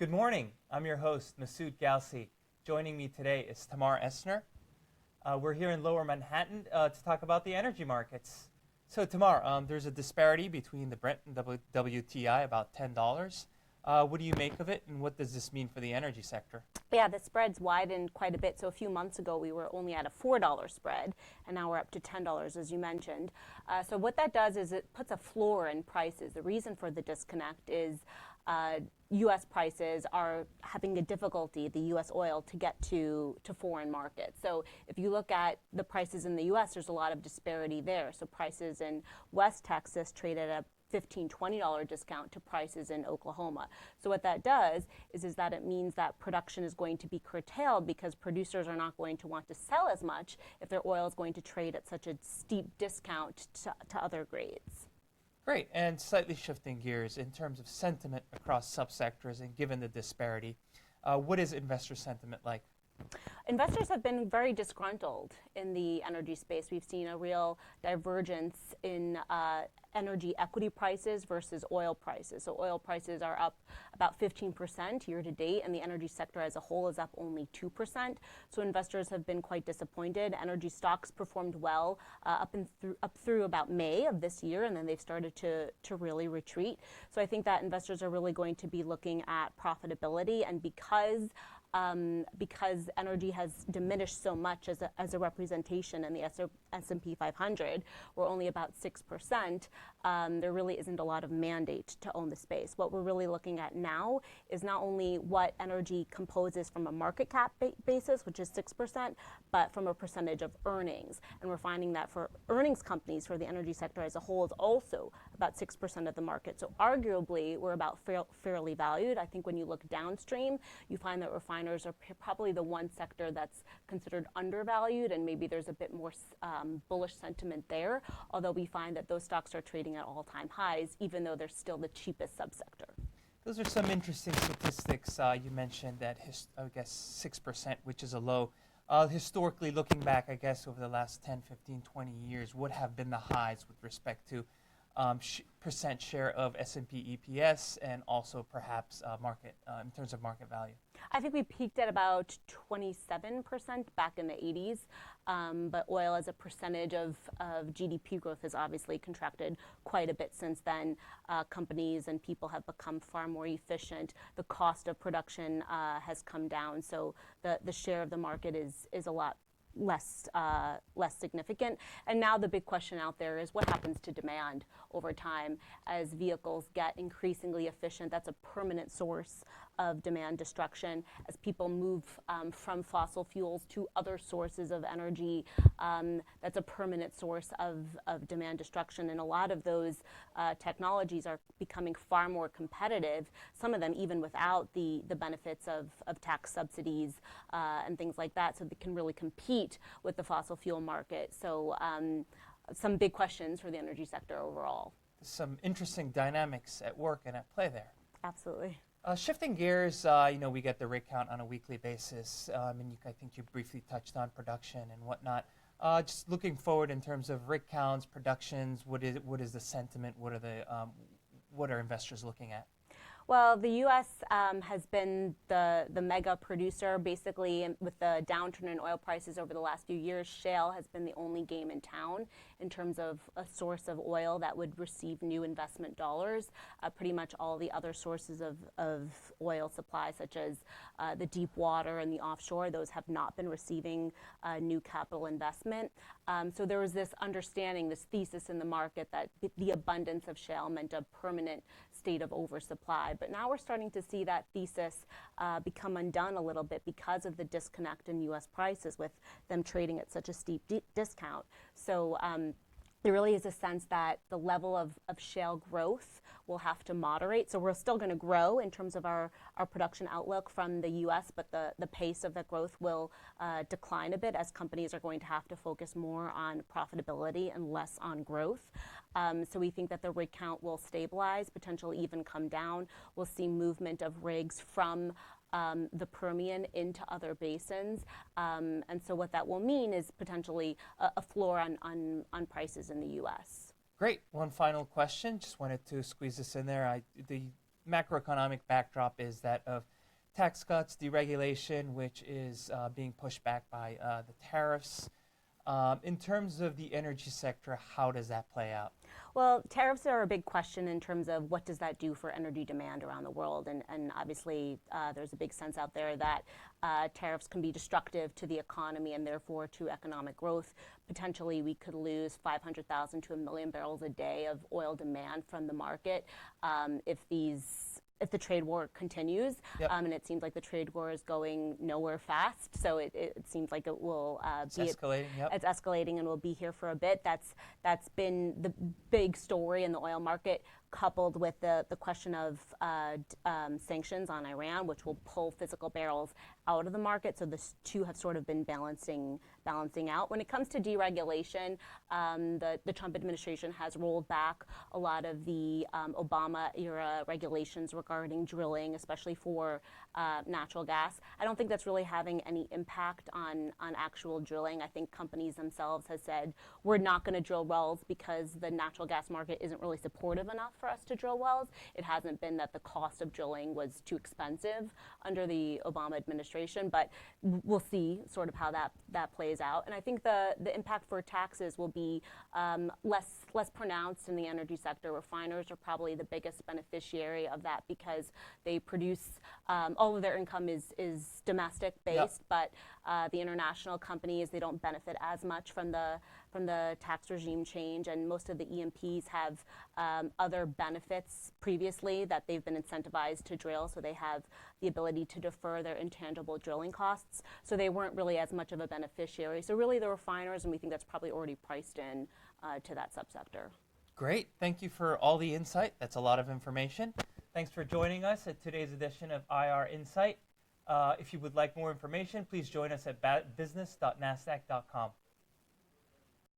Good morning. I'm your host, Masood Galsi. Joining me today is Tamar Essner. We're here in Lower Manhattan to talk about the energy markets. So Tamar, there's a disparity between the Brent and WTI, about $10. What do you make of it, and what does this mean for the energy sector? Yeah, the spreads widened quite a bit. So a few months ago, we were only at a $4 spread, and now we're up to $10, as you mentioned. So what that does is it puts a floor in prices. The reason for the disconnect is U.S. prices are having a difficulty, the U.S. oil, to get to foreign markets. So if you look at the prices in the U.S., there's a lot of disparity there. So prices in West Texas trade at a $15, $20 discount to prices in Oklahoma. So what that does is that it means that production is going to be curtailed because producers are not going to want to sell as much if their oil is going to trade at such a steep discount to other grades. Great, and slightly shifting gears in terms of sentiment across subsectors and given the disparity, what is investor sentiment like? Investors have been very disgruntled in the energy space. We've seen a real divergence in energy equity prices versus oil prices. So oil prices are up about 15% year to date, and the energy sector as a whole is up only 2%. So investors have been quite disappointed. Energy stocks performed well up through about May of this year, and then they've started to really retreat. So I think that investors are really going to be looking at profitability, and because energy has diminished so much as a representation in the S&P 500, we're only about 6%, there really isn't a lot of mandate to own the space. What we're really looking at now is not only what energy composes from a market cap basis, which is 6%, but from a percentage of earnings. And we're finding that for earnings companies, for the energy sector as a whole, is also about 6% of the market. So arguably, we're about fairly valued. I think when you look downstream, you find that refiners are probably the one sector that's considered undervalued, and maybe there's a bit more bullish sentiment there, although we find that those stocks are trading at all-time highs, even though they're still the cheapest subsector. Those are some interesting statistics. You mentioned that, I guess, 6%, which is a low. Historically, looking back, I guess, over the last 10, 15, 20 years, what have been the highs with respect to percent share of S&P EPS and also perhaps market in terms of market value? I think we peaked at about 27% back in the 80s, but oil as a percentage of GDP growth has obviously contracted quite a bit since then. Companies and people have become far more efficient. The cost of production has come down, so the share of the market is a lot less significant. And now the big question out there is what happens to demand over time as vehicles get increasingly efficient. That's a permanent source of demand destruction. As people move from fossil fuels to other sources of energy, that's a permanent source of demand destruction. And a lot of those technologies are becoming far more competitive, some of them even without the benefits of tax subsidies and things like that, so they can really compete with the fossil fuel market. So some big questions for the energy sector overall. Some interesting dynamics at work and at play there. Absolutely. Shifting gears, we get the rig count on a weekly basis, and I think you briefly touched on production and whatnot. Just looking forward in terms of rig counts, productions, what is the sentiment? What are investors looking at? Well, the U.S. Has been the mega producer. Basically, with the downturn in oil prices over the last few years, shale has been the only game in town in terms of a source of oil that would receive new investment dollars. Pretty much all the other sources of oil supply, such as the deep water and the offshore, those have not been receiving new capital investment. So there was this understanding, this thesis in the market that the abundance of shale meant a permanent state of oversupply. But now we're starting to see that thesis become undone a little bit because of the disconnect in U.S. prices with them trading at such a steep discount. So there really is a sense that the level of shale growth will have to moderate. So we're still going to grow in terms of our production outlook from the U.S., but the pace of that growth will decline a bit as companies are going to have to focus more on profitability and less on growth. So we think that the rig count will stabilize, potentially even come down. We'll see movement of rigs from the Permian into other basins. And so what that will mean is potentially a floor on prices in the U.S. Great. One final question. Just wanted to squeeze this in there. The macroeconomic backdrop is that of tax cuts, deregulation, which is being pushed back by the tariffs. In terms of the energy sector, how does that play out? Well, tariffs are a big question in terms of what does that do for energy demand around the world. And obviously, there's a big sense out there that tariffs can be destructive to the economy and therefore to economic growth. Potentially, we could lose 500,000 to 1 million barrels a day of oil demand from the market if the trade war continues. Yep. And it seems like the trade war is going nowhere fast. So it seems like it will It's escalating. Yep. it's escalating and will be here for a bit. That's been the big story in the oil market, coupled with the question of sanctions on Iran, which will pull physical barrels out of the market. So the two have sort of been balancing out. When it comes to deregulation, the Trump administration has rolled back a lot of the Obama-era regulations regarding drilling, especially for natural gas. I don't think that's really having any impact on actual drilling. I think companies themselves have said, we're not going to drill wells because the natural gas market isn't really supportive enough for us to drill wells. It hasn't been that the cost of drilling was too expensive under the Obama administration, but we'll see sort of how that plays out. And I think the impact for taxes will be less pronounced in the energy sector. Refiners are probably the biggest beneficiary of that because they produce, all of their income is domestic based, Yep. but the international companies, they don't benefit as much from the tax regime change, and most of the E&Ps have other benefits previously that they've been incentivized to drill, so they have the ability to defer their intangible drilling costs, so they weren't really as much of a beneficiary. So really the refiners, and we think that's probably already priced in to that subsector. Great. Thank you for all the insight. That's a lot of information. Thanks for joining us at today's edition of IR Insight. If you would like more information, please join us at business.nasdaq.com.